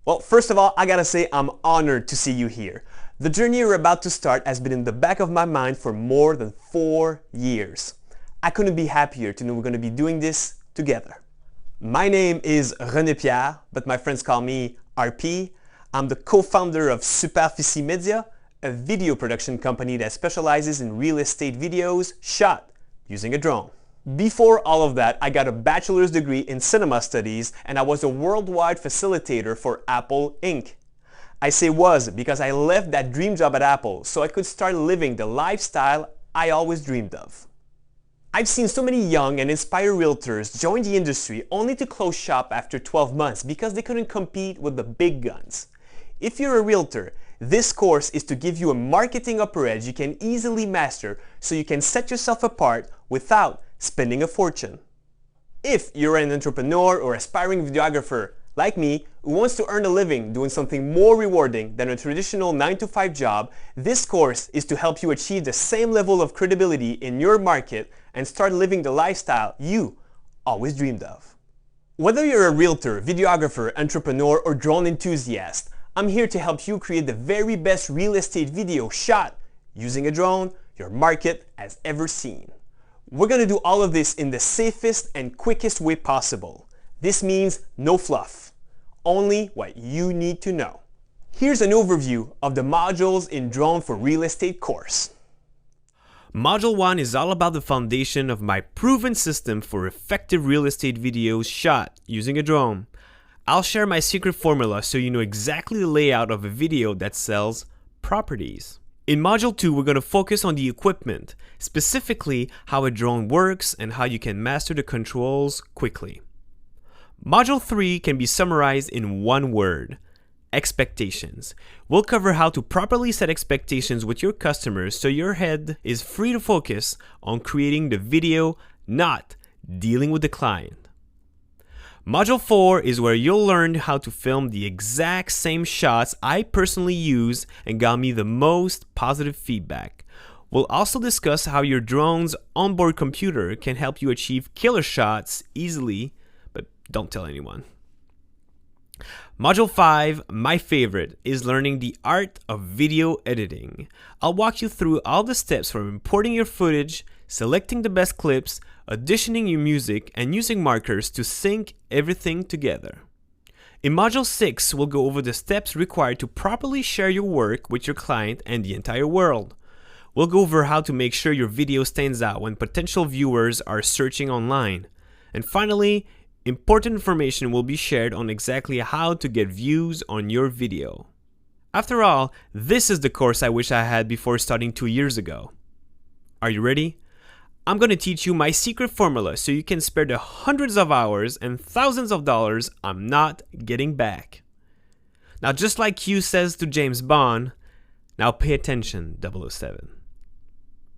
Well, first of all, I gotta say I'm honored to see you here. The journey you're about to start has been in the back of my mind for more than 4 years. I couldn't be happier to know we're gonna be doing this together. My name is René Pierre, but my friends call me RP. I'm the co-founder of Superficie Media, a video production company that specializes in real estate videos shot using a drone. Before all of that, I got a bachelor's degree in cinema studies and I was a worldwide facilitator for Apple Inc. I say was because I left that dream job at Apple so I could start living the lifestyle I always dreamed of. I've seen so many young and inspired realtors join the industry only to close shop after 12 months because they couldn't compete with the big guns. If you're a realtor, this course is to give you a marketing upper edge you can easily master so you can set yourself apart without spending a fortune. If you're an entrepreneur or aspiring videographer like me who wants to earn a living doing something more rewarding than a traditional 9-to-5 job, this course is to help you achieve the same level of credibility in your market and start living the lifestyle you always dreamed of. Whether you're a realtor, videographer, entrepreneur, or drone enthusiast, I'm here to help you create the very best real estate video shot using a drone your market has ever seen. We're going to do all of this in the safest and quickest way possible. This means no fluff, only what you need to know. Here's an overview of the modules in Drone for Real Estate course. Module 1 is all about the foundation of my proven system for effective real estate videos shot using a drone. I'll share my secret formula so you know exactly the layout of a video that sells properties. In Module 2, we're going to focus on the equipment, specifically how a drone works and how you can master the controls quickly. Module 3 can be summarized in one word: expectations. We'll cover how to properly set expectations with your customers so your head is free to focus on creating the video, not dealing with the client. Module 4 is where you'll learn how to film the exact same shots I personally use and got me the most positive feedback. We'll also discuss how your drone's onboard computer can help you achieve killer shots easily, but don't tell anyone. Module 5, my favorite, is learning the art of video editing. I'll walk you through all the steps from importing your footage, selecting the best clips, auditioning your music, and using markers to sync everything together. In Module 6, we'll go over the steps required to properly share your work with your client and the entire world. We'll go over how to make sure your video stands out when potential viewers are searching online. And finally, important information will be shared on exactly how to get views on your video. After all, this is the course I wish I had before starting 2 years ago. Are you ready? I'm going to teach you my secret formula so you can spare the hundreds of hours and thousands of dollars I'm not getting back. Now, just like Q says to James Bond, now pay attention, 007.